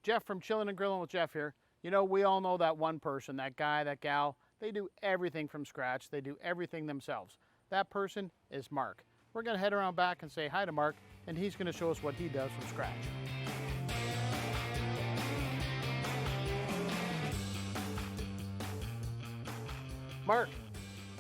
Jeff from Chillin and Grillin with Jeff here. You know, we all know that one person, that guy, that gal, they do everything from scratch. They do everything themselves. That person is Mark. We're gonna head around back and say hi to Mark, and he's gonna show us what he does from scratch. Mark,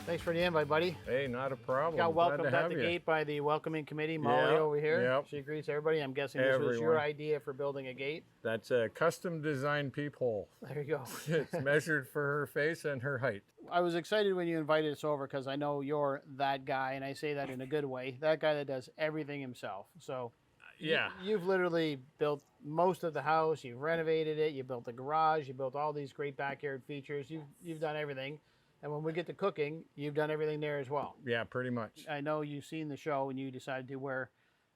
thanks for the invite, buddy. Hey, not a problem. Got welcomed at the gate by the welcoming committee, Molly over here. Yep. She greets everybody. I'm guessing this was your idea for building a gate. That's a custom designed peephole. There you go. It's measured for her face and her height. I was excited when you invited us over because I know you're that guy, and I say that in a good way, that guy that does everything himself. So Yeah. you've literally built most of the house, you've renovated it, you built the garage, you built all these great backyard features, you've done everything. And when we get to cooking, you've done everything there as well. Yeah, pretty much. I know you've seen the show and you decided to wear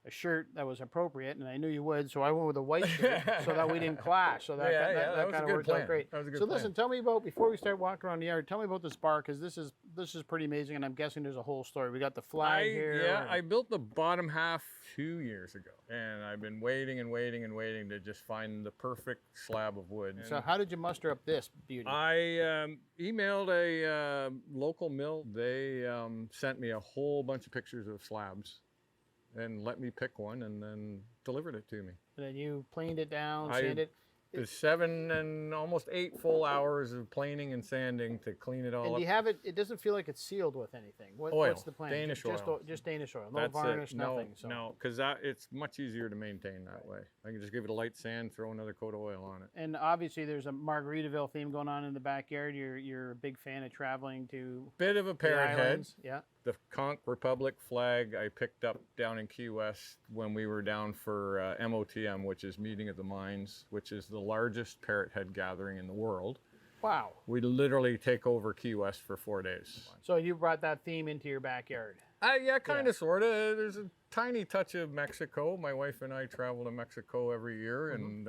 a shirt that was appropriate, and I knew you would, so I went with a white shirt so that we didn't clash. So that kind of worked out great. That was a good so plan. listen, tell me about, before we start walking around the yard, tell me about this bar, because this is pretty amazing, and I'm guessing there's a whole story. We got the flag here. Yeah, I built the bottom half 2 years ago, and I've been waiting and waiting and waiting to just find the perfect slab of wood. So how did you muster up this beauty? I emailed a local mill. They sent me a whole bunch of pictures of slabs and let me pick one and then delivered it to me. And then you planed it down, sanded it. It's 7 and almost 8 full hours of planing and sanding to clean it all And up. you have it, it doesn't feel like it's sealed with anything. Oil, What's the plan? Danish oil. Just Danish oil, no That's varnish, it. nothing. No, because it's much easier to maintain that way. I can just give it a light sand, throw another coat of oil on it. And obviously there's a Margaritaville theme going on in the backyard. You're a big fan of traveling to Bit of a the parrot head. islands. Yeah. The Conch Republic flag I picked up down in Key West when we were down for MOTM, which is Meeting of the Minds, which is the largest parrot head gathering in the world. Wow. We literally take over Key West for 4 days. So you brought that theme into your backyard. Yeah, kind of, sort of. There's a tiny touch of Mexico. My wife and I travel to Mexico every year, and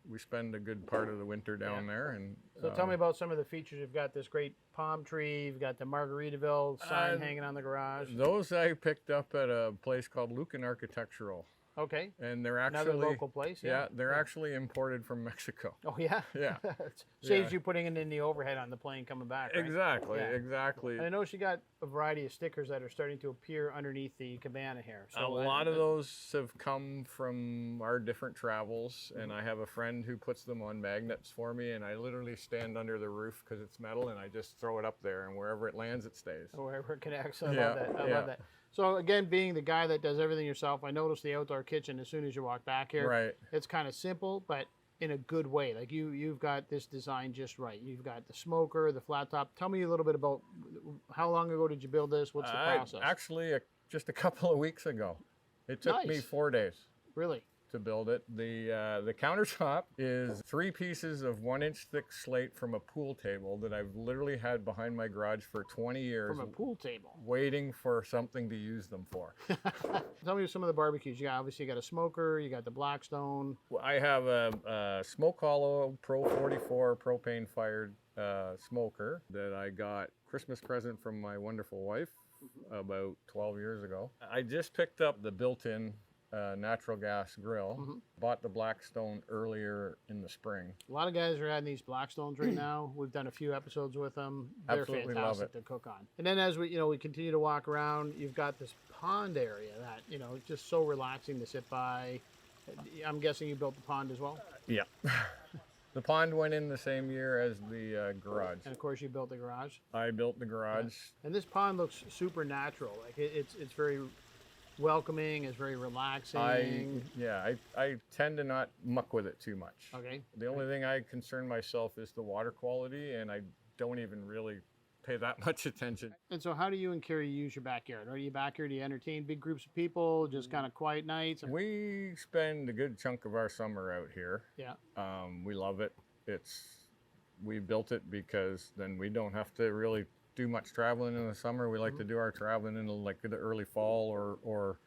we spend a good part of the winter down there. And So tell me about some of the features. You've got this great palm tree. You've got the Margaritaville sign hanging on the garage. those I picked up at a place called Lucan Architectural. Okay. And they're actually Another local place. Yeah, they're actually imported from Mexico. Oh yeah. Yeah. Saves you putting it in the overhead on the plane coming back. Right? Exactly, Yeah. exactly. And I know she got a variety of stickers that are starting to appear underneath the cabana here. So A lot of those have come from our different travels, and I have a friend who puts them on magnets for me, and I literally stand under the roof because it's metal, and I just throw it up there, and wherever it lands, it stays. Wherever it connects. I Yeah, love that. I yeah. love that. So again, being the guy that does everything yourself, I noticed the outdoor kitchen as soon as you walk back here. Right. It's kind of simple, but in a good way. Like you've got this design just right. You've got the smoker, the flat top. Tell me a little bit about how long ago did you build this? What's the process? Actually, just a couple of weeks ago. It took me 4 days Really? to build it. The countertop is 3 pieces of 1-inch thick slate from a pool table that I've literally had behind my garage for 20 years. From a pool table. Waiting for something to use them for. Tell me some of the barbecues. You got, obviously you got a smoker, you got the Blackstone. I have a Smoke Hollow Pro 44 propane fired smoker that I got Christmas present from my wonderful wife about 12 years ago. I just picked up the built-in natural gas grill. Bought the Blackstone earlier in the spring. A lot of guys are adding these Blackstones right now. We've done a few episodes with them. They're Absolutely love fantastic it. to cook on. And then as we continue to walk around, you've got this pond area that, it's just so relaxing to sit by. I'm guessing you built the pond as well? Yeah. The pond went in the same year as the garage. And of course you built the garage. I built the garage. And this pond looks super natural. Like it's very welcoming, it's very relaxing. I tend to not muck with it too much. Okay. The only thing I concern myself is the water quality, and I don't even really pay that much attention. And so how do you and Carrie use your backyard? Are you back here? Do you entertain big groups of people, just kind of quiet nights? We spend a good chunk of our summer out here. Yeah. We love it. We built it because then we don't have to really do much traveling in the summer. We like to do our traveling in like the early fall or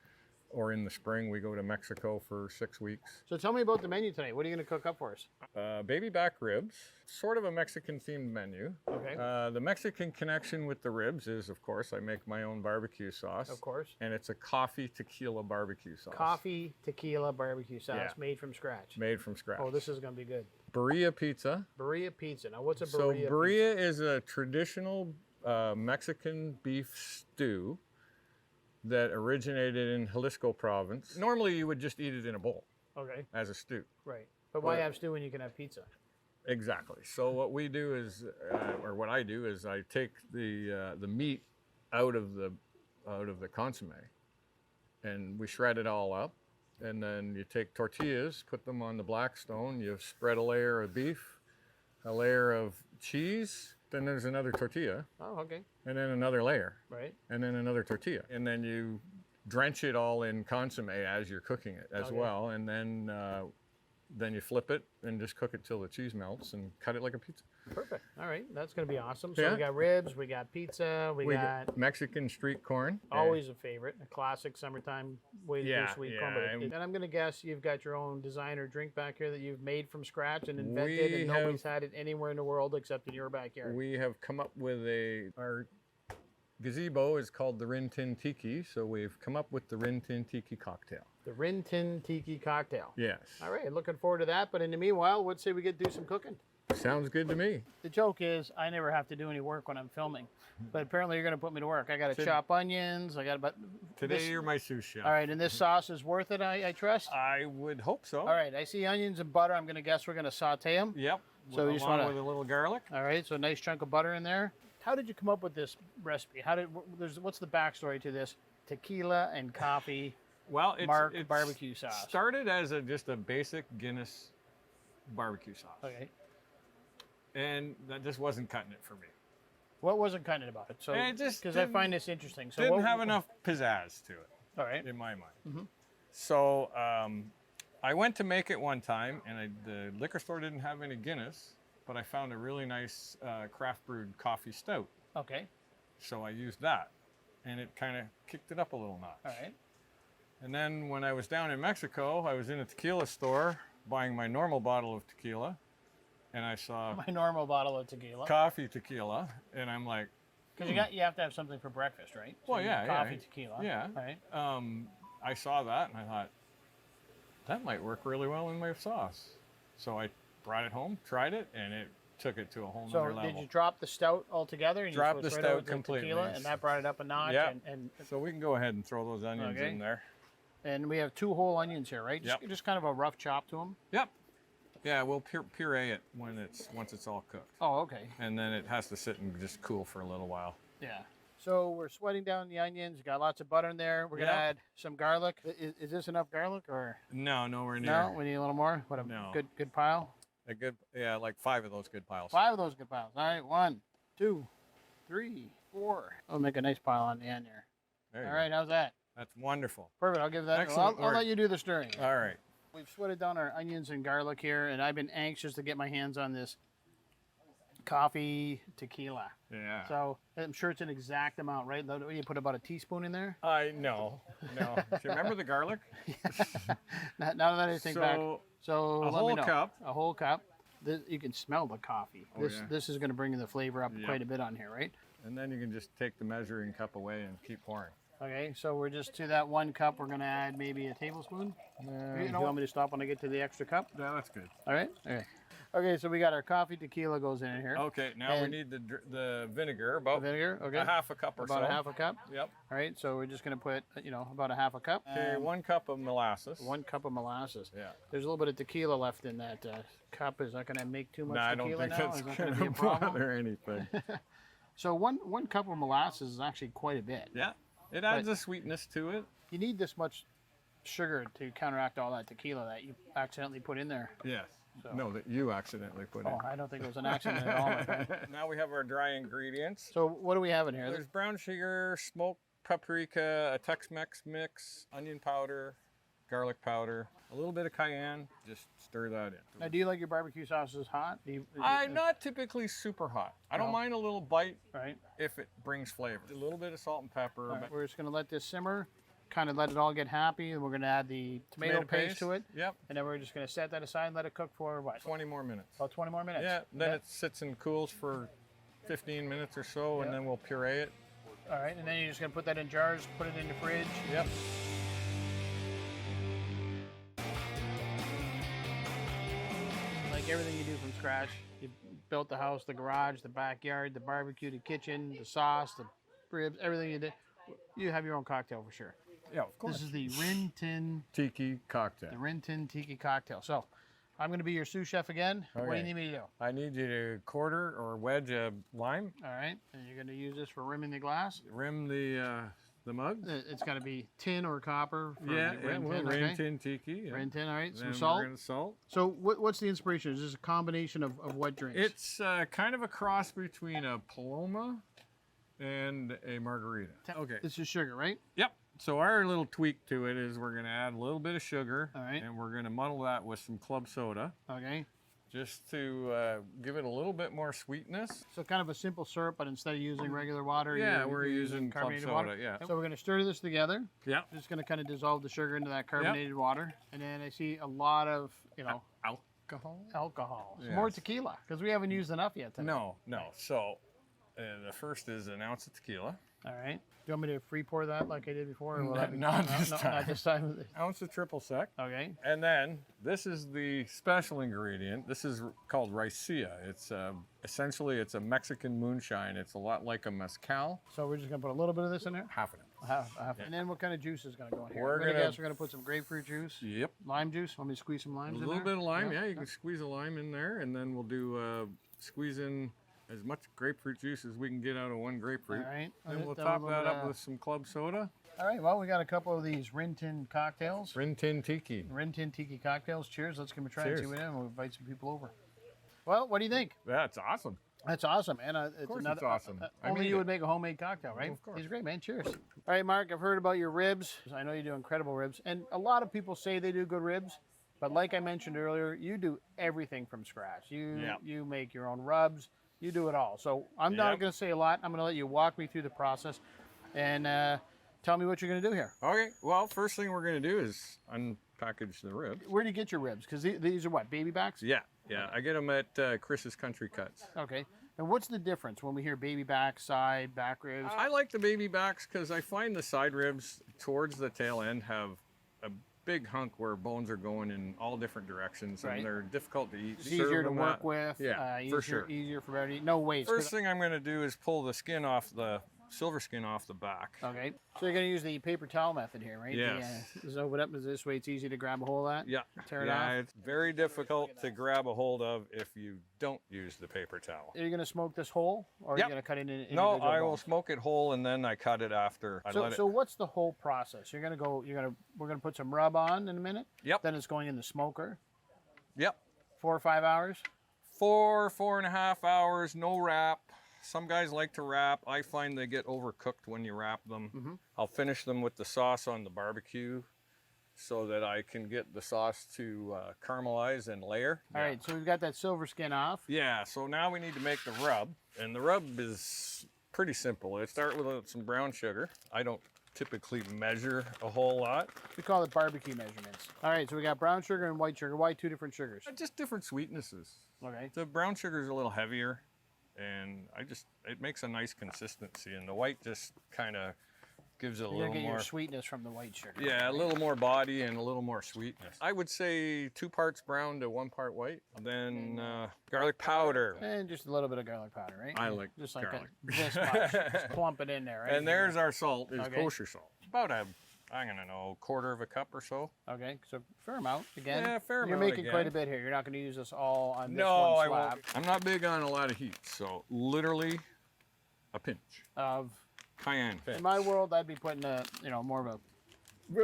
or in the spring, we go to Mexico for 6 weeks. So tell me about the menu today. What are you going to cook up for us? Baby back ribs, sort of a Mexican themed menu. Okay. The Mexican connection with the ribs is, of course, I make my own barbecue sauce. Of course. And it's a coffee tequila barbecue sauce. Coffee tequila barbecue sauce Yeah. made from scratch. Made from scratch. Oh, this is going to be good. Birria pizza. Birria pizza. Now, what's a So birria? birria is a traditional Mexican beef stew that originated in Jalisco province. Normally, you would just eat it in a bowl Okay, as a stew. right. But why But- have stew when you can have pizza? Exactly. So what we do is, or what I do is, I take the meat out of the consomme, and we shred it all up, and then you take tortillas, put them on the Blackstone. You spread a layer of beef, a layer of cheese. Then there's another tortilla, Oh, okay, and then another layer, right. and then another tortilla, and then you drench it all in consomme as you're cooking it as Okay. well, and then you flip it and just cook it till the cheese melts and cut it like a pizza. Perfect. All right, that's going to be awesome. So Yeah. we got ribs, we got pizza, we got Mexican street corn. always a favorite, a classic summertime way to do Yeah, sweet yeah, corn. But and- and I'm going to guess you've got your own designer drink back here that you've made from scratch and invented, We and nobody's had it anywhere in the world except in your backyard. We have come up with our gazebo is called the Rin Tin Tiki, so we've come up with the Rin Tin Tiki cocktail. The Rin Tin Tiki cocktail. Yes. All right, looking forward to that. But in the meanwhile, let's say we get to do some cooking. Sounds good to me. The joke is I never have to do any work when I'm filming, but apparently you're going to put me to work. I got to Tid- chop onions. I got to. Today you're my sous chef. All right, and this sauce is worth it. I trust. I would hope so. All right, I see onions and butter. I'm going to guess we're going to saute them. Yep. So you just Along wanna- with a little garlic. All right, so a nice chunk of butter in there. How did you come up with this recipe? What's the backstory to this tequila and coffee Well, Mark it's barbecue sauce? started as just a basic Guinness barbecue sauce, Okay, and that just wasn't cutting it for me. what wasn't kind of about it? So It just because I didn't- find this interesting. So Didn't what- have enough pizzazz to it, All right, in my mind. Mhm. So I went to make it one time, and the liquor store didn't have any Guinness, but I found a really nice craft brewed coffee stout. okay, So I used that, and it kind of kicked it up a little notch. all right. And then when I was down in Mexico, I was in a tequila store buying my normal bottle of tequila, and I saw My normal bottle of tequila. coffee tequila, and I'm like, Because you have to have something for breakfast, right? So Well, you yeah, need yeah. coffee, tequila. Yeah. Right. I saw that, and I thought, that might work really well in my sauce. So I brought it home, tried it, and it took it to a whole So nother level. did you drop the stout altogether? And Dropped you the switched stout right over to completely, tequila, yes. and that brought it up a notch. Yeah. And So we can go ahead and throw those onions Okay. in there. we have 2 whole onions here, right? Yep. Just kind of a rough chop to them. Yep. Yeah, we'll puree it once it's all cooked, Oh, okay. and then it has to sit and just cool for a little while. Yeah. So we're sweating down the onions. Got lots of butter in there. We're gonna Yeah. add some garlic. Is this enough garlic or No, nowhere near. no? We need a little more. What a No. good pile. A good, yeah, like 5 of those good piles. 5 of those good piles. All right, 1, 2, 3, 4. I'll make a nice pile on the end here. There you All go. right, how's that? That's wonderful. Perfect. I'll give that. Excellent I'll work. let you do the stirring. All right. We've sweated down our onions and garlic here, and I've been anxious to get my hands on this coffee tequila. Yeah. So I'm sure it's an exact amount, right? You put about a teaspoon in there. No. Do you remember the garlic? Now that I think back, so a let me whole know. cup. A whole cup. You can smell the coffee. Oh, this yeah. this is going to bring the flavor up Yep. quite a bit on here, right? And then you can just take the measuring cup away and keep pouring. Okay, so we're just to that 1 cup. We're going to add maybe a tablespoon. You want me to stop when I get to the extra cup? Yeah, that's good. All right. Okay. Okay, so we got our coffee tequila goes in here. Okay, now we And- need the vinegar, about Vinegar. Okay. a half a cup or About so. a half a cup. Yep. All right, so we're just going to put, about a half a cup. Okay, 1 cup of molasses. 1 cup of molasses. Yeah. There's a little bit of tequila left in that cup. Is that going to make too much No, I tequila don't think now? that's Is that going gonna be a to problem? bother anything. So one cup of molasses is actually quite a bit. Yeah, it adds a sweetness to it. You need this much sugar to counteract all that tequila that you accidentally put in there. Yes. So- No, that you accidentally put Oh, in. I don't think it was an accident at all, my friend. Now we have our dry ingredients. So what do we have in here? There's brown sugar, smoked paprika, a Tex-Mex mix, onion powder, garlic powder, a little bit of cayenne. Just stir that in. Now, do you like your barbecue sauces hot? I'm not typically super hot. I don't No. mind a little bite Right. if it brings flavor. A little bit of salt and pepper. All right, But we're just going to let this simmer. kind of let it all get happy, and we're going to add the tomato paste to it. Yep. And then we're just going to set that aside and let it cook for what? 20 more minutes. About 20 more minutes. Yeah, then it sits and cools for 15 minutes or so, and then we'll puree it. All right, and then you're just going to put that in jars, put it in the fridge. Yep. Like everything you do from scratch, you built the house, the garage, the backyard, the barbecue, the kitchen, the sauce, the ribs, everything you did. You have your own cocktail for sure. Yeah, of course. This is the Rin Tin Tiki cocktail. The Rin Tin Tiki cocktail. So I'm going to be your sous chef again. What do you Okay. need me to do? I need you to quarter or wedge a lime, All right, and you're going to use this for rimming the glass. rim the mug. It's got to be tin or copper. For Yeah, the Rin well, Tin, Rin okay? Tin Tiki. Yeah. Rin Tin, all right. Some Then salt. We're gonna salt. So what's the inspiration? Is this a combination of what drinks? It's kind of a cross between a Paloma and a margarita. Okay. This is sugar, right? Yep. So our little tweak to it is we're gonna add a little bit of sugar, All right. and we're gonna muddle that with some club soda, Okay. just to give it a little bit more sweetness. So kind of a simple syrup, but instead of using regular water, Yeah, you're we're using club carbonated soda. water. Yeah. So we're going to stir this together. Yeah. Just going to kind of dissolve the sugar into that carbonated water, and then I see a lot of Alcohol. alcohol. Some more Yes. tequila because we haven't used enough yet today. No. So the first is an ounce of tequila. All right. Do you want me to free pour that like I did before? Or will Not- that be- not this Not time. this time. Ounce of triple sec. Okay. And then this is the special ingredient. This is called raicilla. It's essentially it's a Mexican moonshine. It's a lot like a mezcal. So we're just going to put a little bit of this in there. Half an ounce. Half. And then what kind of juice is going to go in here? We're I'm gonna gonna- guess we're going to put some grapefruit juice, Yep. lime juice. Want me to squeeze some limes A in little there? bit of lime. Yeah, you can squeeze a lime in there, and then we'll do squeeze in as much grapefruit juice as we can get out of one grapefruit. All right. Then we'll Then top we'll that go up to- with some club soda. All right. Well, we got a couple of these Rin Tin cocktails. Rin Tin Tiki. Rin Tin Tiki cocktails. Cheers. Let's give them a try and see Cheers. what it is. We'll invite some people over. Well, what do you think? That's awesome. That's awesome, man. It's course another, it's awesome. I only mean you it. would make a homemade cocktail, right? Of course. He's great, man. Cheers. All right, Mark, I've heard about your ribs. I know you do incredible ribs. And a lot of people say they do good ribs. But like I mentioned earlier, you do everything from scratch. You make your own rubs. You do it all. So I'm not Yep. going to say a lot. I'm going to let you walk me through the process and tell me what you're going to do here. Okay. Well, first thing we're gonna do is unpackage the ribs. Where do you get your ribs? Because these are what, baby backs? Yeah. I get them at Chris's Country Cuts. Okay. And what's the difference when we hear baby back, side, back ribs? I like the baby backs because I find the side ribs towards the tail end have a big hunk where bones are going in all different directions, Right. and they're difficult to eat. It's easier to work with. Yeah, easier, for sure. Easier for everybody. No waste. First thing I'm going to do is pull the skin off the silver skin off the back. Okay. So you're going to use the paper towel method here, right? Yes. Just open up this way. It's easy to grab a hold of that. Yeah. Tear it yeah, off. it's very difficult to grab a hold of if you don't use the paper towel. Are you going to smoke this whole, or are Yep. you going to cut it in No, individual I will bones? smoke it whole and then I cut it after I let it. So what's the whole process? We're going to put some rub on in a minute. Yep. Then it's going in the smoker. Yep. 4 or 5 hours. 4.5 hours, no wrap. Some guys like to wrap. I find they get overcooked when you wrap them. Mm-hmm. I'll finish them with the sauce on the barbecue so that I can get the sauce to caramelize and layer. All right. So we've got that silver skin off. Yeah, so now we need to make the rub. And the rub is pretty simple. I start with some brown sugar. I don't typically measure a whole lot. We call it barbecue measurements. All right. So we got brown sugar and white sugar. Why 2 different sugars? Just different sweetnesses. Okay. The brown sugar is a little heavier, and it makes a nice consistency, and the white just kind of gives it a You're little going to get more. your sweetness from the white sugar. Yeah, a little more body and a little more sweetness. I would say 2 parts brown to 1 part white. Then garlic powder. And just a little bit of garlic powder, right? I like just like garlic. this much. Just plump it in there, right? And there's our salt, is Okay. kosher salt. About I'm gonna know, 1/4 cup or so. Okay, so fair amount again. Yeah, fair You're amount making quite a again. bit here. You're not going to use this all on this No, one I slab won't. I'm not big on a lot of heat, so literally a pinch. of. Cayenne. In my world, I'd be putting more of a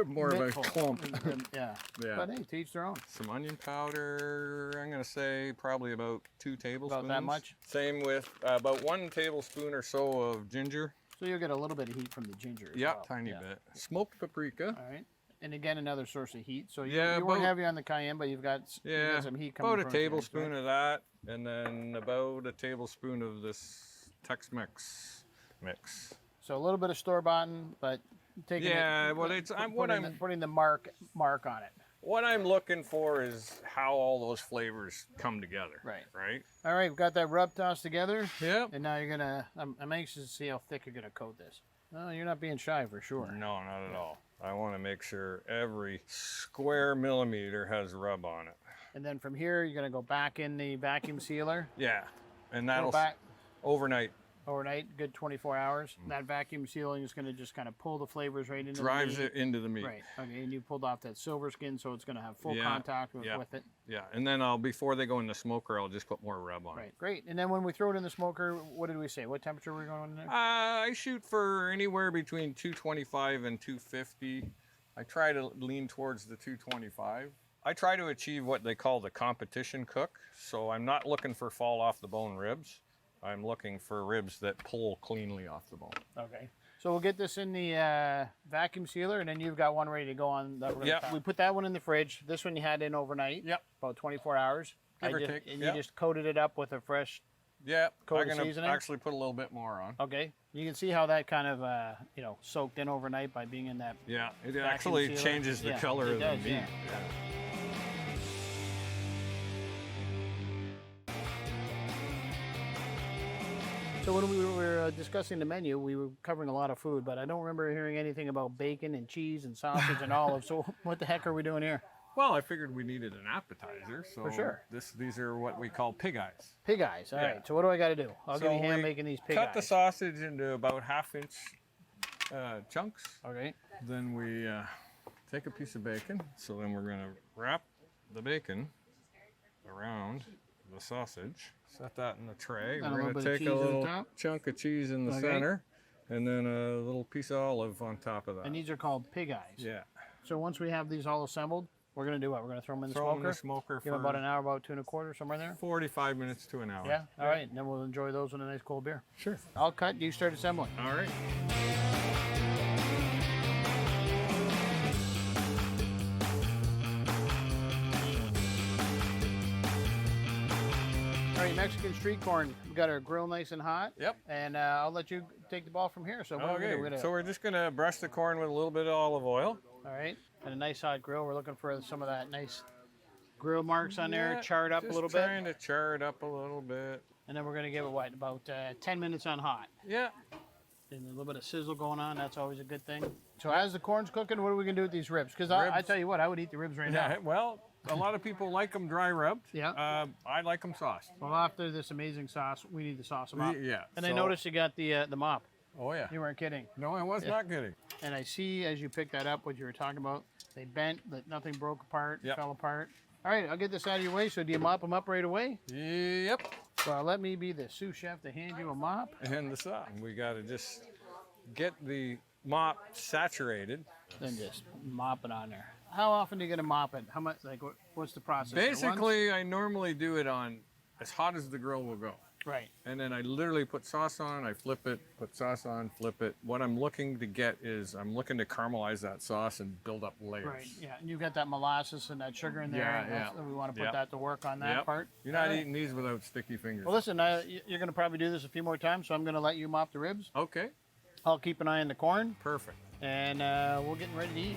More of a mittful. clump. Yeah. Yeah. But hey, to each their own. Some onion powder, I'm going to say probably about 2 tablespoons. that much? Same with about 1 tablespoon or so of ginger. So you'll get a little bit of heat from the ginger as Yep, well. tiny Yeah. bit. Smoked paprika. All right. And again, another source of heat. So Yeah, you weren't about- heavy on the cayenne, but you've got some heat coming about a from it, tablespoon right? of that, and then about a tablespoon of this Tex-Mex mix. So a little bit of store-bought, but taking Yeah, it, well, it's putting the mark on it. what I'm looking for is how all those flavors come together. Right. Right. All right, we've got that rub tossed together. Yep. And now you're gonna. I'm anxious to see how thick you're gonna coat this. No, you're not being shy for sure. No, not at all. I want to make sure every square millimeter has rub on it. And then from here, you're gonna go back in the vacuum sealer. Yeah, and Go that'll back overnight overnight, good 24 hours. That vacuum sealing is gonna just kind of pull the flavors right into drives the meat. it into the meat. Right. Okay. And you pulled off that silver skin, so it's gonna have full Yeah, contact with, yeah. with it. Yeah, and then before they go in the smoker, I'll just put more rub on it. Right. Great. And then when we throw it in the smoker, what did we say? What temperature were we going in there? I shoot for anywhere between 225 and 250. I try to lean towards the 225. I try to achieve what they call the competition cook. So I'm not looking for fall off the bone ribs. I'm looking for ribs that pull cleanly off the bone. Okay. So we'll get this in the vacuum sealer, and then you've got one ready to go on. Yep. We put that one in the fridge. This one you had in overnight. Yep. About 24 hours. Give or take. And Yep. you just coated it up with a fresh. Yeah, Coat I'm of gonna seasoning? actually put a little bit more on. Okay. You can see how that kind of soaked in overnight by being in that. Yeah, it Vacuum actually sealer? changes the Yeah, color it of does, the meat. yeah. So when we were discussing the menu, we were covering a lot of food, but I don't remember hearing anything about bacon and cheese and sausage and olives. So what the heck are we doing here? Well, I figured we needed an appetizer, so For sure. these are what we call pig eyes. Pig eyes. All Yeah. right. So what do I got to do? I'll give you a hand we making these pig cut eyes. the sausage into about 1/2 inch chunks. Okay. Then we take a piece of bacon. So then we're going to wrap the bacon around the sausage. Set that in the tray. And a We're little going bit of to take cheese a on little top. chunk of cheese in the Okay. center, and then a little piece of olive on top of that. And these are called pig eyes. Yeah. So once we have these all assembled, we're going to do what? We're going to throw them in the Throw them in smoker. the smoker Give them for about an hour, about 2 1/4, somewhere in there. 45 minutes to an hour. Yeah. All right. And then we'll enjoy those with a nice cold beer. Sure. I'll cut. You start assembling. All right. All right, Mexican street corn. We got our grill nice and hot. Yep. And I'll let you take the ball from here. So what are we Okay, gonna do? so we're just gonna brush the corn with a little bit of olive oil. All right. And a nice hot grill. We're looking for some of that nice grill marks on there, Yeah, charred up a little just bit. trying to char it up a little bit. And then we're gonna give it what? About 10 minutes on hot. Yeah. And a little bit of sizzle going on. That's always a good thing. So as the corn's cooking, what are we gonna do with these ribs? Because I Ribs. tell you what, I would eat the ribs right Yeah. now. Well, a lot of people like them dry rubbed. Yeah. I like them sauced. Well, after this amazing sauce, we need to sauce them up. Yeah. And I so- noticed you got the mop. Oh yeah. You weren't kidding. No, I was not kidding. And I see as you picked that up what you were talking about. They bent, but nothing broke apart, Yep. fell apart. All right, I'll get this out of your way. So do you mop them up right away? Yep. Well, let me be the sous chef to hand you a mop. And the sauce. We got to just get the mop saturated. Then just mop it on there. How often do you get to mop it? How much? Like, what's the process? Once? Basically, I normally do it on as hot as the grill will go. Right. And then I literally put sauce on, I flip it, put sauce on, flip it. What I'm looking to get is I'm looking to caramelize that sauce and build up layers. Right. Yeah. And you've got that molasses and that sugar in there. Yeah, and yeah. we want to put Yep. that to work on that Yep. part. You're not All right. eating these without sticky fingers. Well, listen, you're going to probably do this a few more times, so I'm going to let you mop the ribs. Okay, I'll keep an eye on the corn, perfect. and we're getting ready to eat.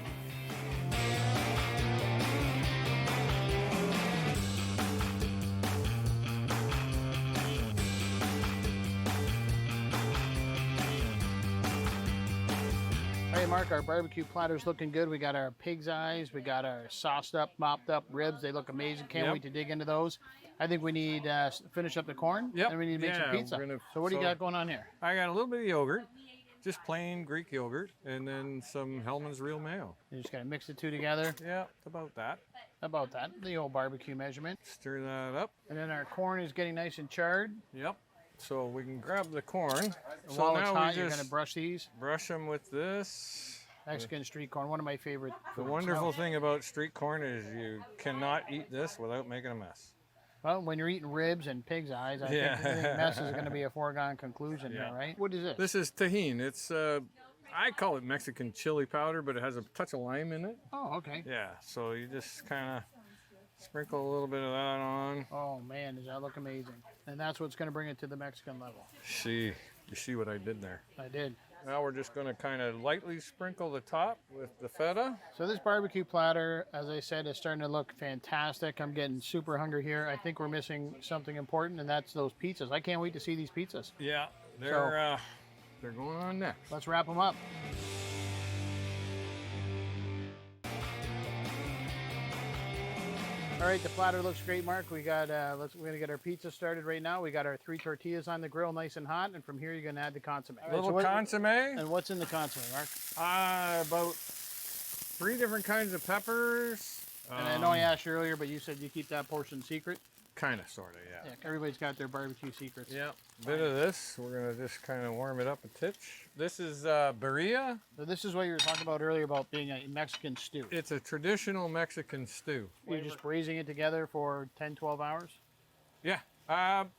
All right, Mark, our barbecue platter's looking good. We got our pig's eyes. We got our sauced up, mopped up ribs. They look amazing. Can't Yep. wait to dig into those. I think we need finish up the corn. Yep. And we need to make Yeah, some pizza. we're gonna- So what do you so- got going on here? I got a little bit of yogurt, just plain Greek yogurt, and then some Hellman's Real Mayo. You just got to mix the two together. Yeah, about that. About that, the old barbecue measurement. Stir that up. And then our corn is getting nice and charred. Yep. So we can grab the corn. And So while it's now hot, we you're just going to brush these. brush them with this. Mexican street corn, one of my favorite The foods. wonderful thing about street corn is you cannot eat this without making a mess. Well, when you're eating ribs and pig's eyes, I Yeah. think mess is going to be a foregone conclusion Yeah. there, right? What is this? This is tahine. It's I call it Mexican chili powder, but it has a touch of lime in it. Oh, okay. Yeah, so you just kind of sprinkle a little bit of that on. Oh, man, does that look amazing? And that's what's going to bring it to the Mexican level. You see what I did there? I did. Now we're just going to kind of lightly sprinkle the top with the feta. So this barbecue platter, as I said, is starting to look fantastic. I'm getting super hungry here. I think we're missing something important, and that's those pizzas. I can't wait to see these pizzas. Yeah, they're going on next. Let's wrap them up. All right, the platter looks great, Mark. We got we're gonna get our pizza started right now. We got our 3 tortillas on the grill, nice and hot, and from here you're gonna add the consomme. A little consomme. And what's in the consomme, Mark? About 3 different kinds of peppers. And I know I asked you earlier, but you said you keep that portion secret. Kind of, sort of, yeah. Yeah, everybody's got their barbecue secrets. Yeah, bit of this. We're gonna just kind of warm it up a titch. This is birria. So this is what you were talking about earlier about being a Mexican stew. It's a traditional Mexican stew. You're just braising it together for 10, 12 hours? Yeah,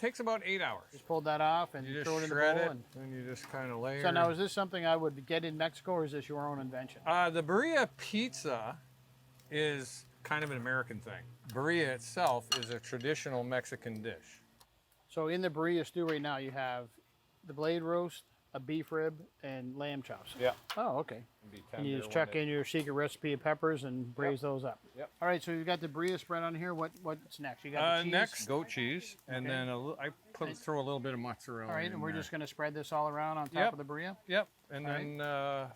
takes about 8 hours. Just pull that off and You throw it just in the shred bowl. it, and you just kind of layer. So now, is this something I would get in Mexico, or is this your own invention? The birria pizza is kind of an American thing. Birria itself is a traditional Mexican dish. So in the birria stew right now, you have the blade roast, a beef rib, and lamb chops. Yeah. Oh, okay. Be And you tender just chuck when in your secret recipe of peppers and braise those up. Yep. All right, so you've got the birria spread on here. What's next? You got the cheese? Next, goat cheese, and Okay. then I throw a little bit of mozzarella. All right, in and we're there. just going to spread this all around on top Yep. of the birria. Yep, and All then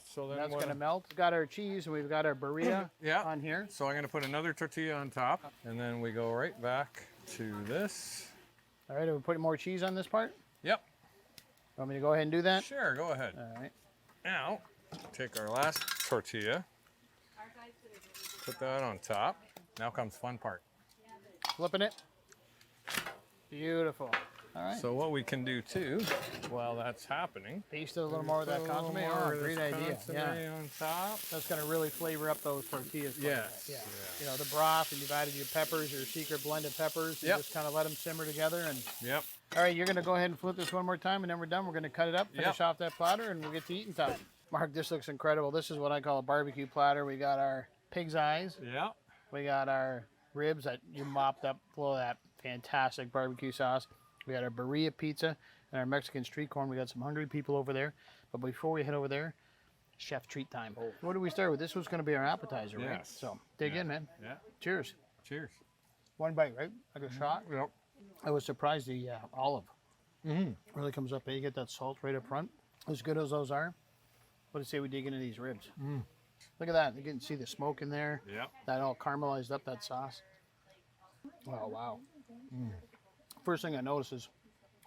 so then That's what- going to melt. We've got our cheese and we've got our birria Yeah. on here. So I'm going to put another tortilla on top, and then we go right back to this. All right, are we putting more cheese on this part? Yep. Want me to go ahead and do that? Sure, go ahead. All right. Now, take our last tortilla, put that on top. Now comes fun part. Flipping it. Beautiful. All right. So what we can do too, while that's happening, Taste a little more of that put a little consomme. more Oh, of great this idea. consomme Yeah. on top. That's going to really flavor up those tortillas. quite a Yes, bit. Yeah. yeah. You know, the broth, and you've added your peppers, your secret blended peppers. You Yep. just kind of let them simmer together. And Yep. all right, you're going to go ahead and flip this one more time, and then we're done. We're going to cut it up, finish off that platter, and we'll get to eating time. Mark, this looks incredible. This is what I call a barbecue platter. We got our pig's eyes. Yep. We got our ribs that you mopped up full of that fantastic barbecue sauce. We got our birria pizza and our Mexican street corn. We got some hungry people over there. But before we head over there, chef treat time. What do we start with? This was going to be our appetizer, right? Yes. So dig in, man. Yeah. Cheers. Cheers. One bite, right? Like a shot. Yep. I was surprised the olive really comes up. You get that salt right up front. As good as those are, what do you say we dig into these ribs? Look at that. You can see the smoke in there. Yep. That all caramelized up, that sauce. Oh, wow. First thing I noticed is,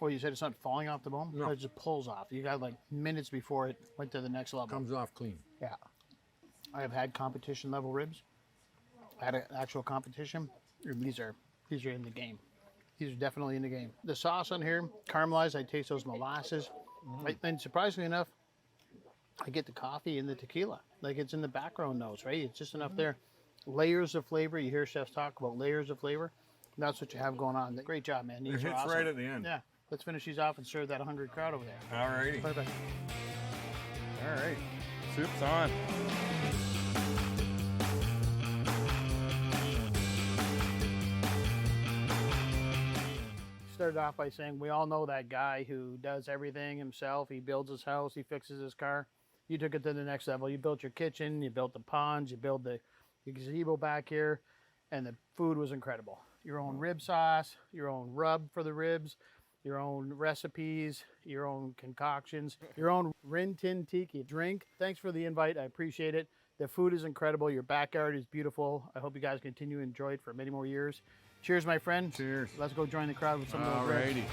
well, you said it's not falling off the bone? No. It just pulls off. You got like minutes before it went to the next level. Comes off clean. Yeah. I have had competition level ribs. I had an actual competition. And these are in the game. These are definitely in the game. The sauce on here, caramelized. I taste those molasses. And surprisingly enough, I get the coffee and the tequila. Like it's in the background nose, right? It's just enough there. Layers of flavor. You hear chefs talk about layers of flavor. That's what you have going on. Great job, man. These It are hits awesome. right at the end. Yeah. Let's finish these off and serve that hungry crowd over there. All righty. Perfect. All right. Soup's on. Started off by saying we all know that guy who does everything himself. He builds his house, he fixes his car. You took it to the next level. You built your kitchen, you built the ponds, you built the gazebo back here, and the food was incredible. Your own rib sauce, your own rub for the ribs, your own recipes, your own concoctions, your own Rin Tin Tiki drink. Thanks for the invite. I appreciate it. The food is incredible. Your backyard is beautiful. I hope you guys continue to enjoy it for many more years. Cheers, my friend. Cheers. Let's go join the crowd with some of All those ribs. righty.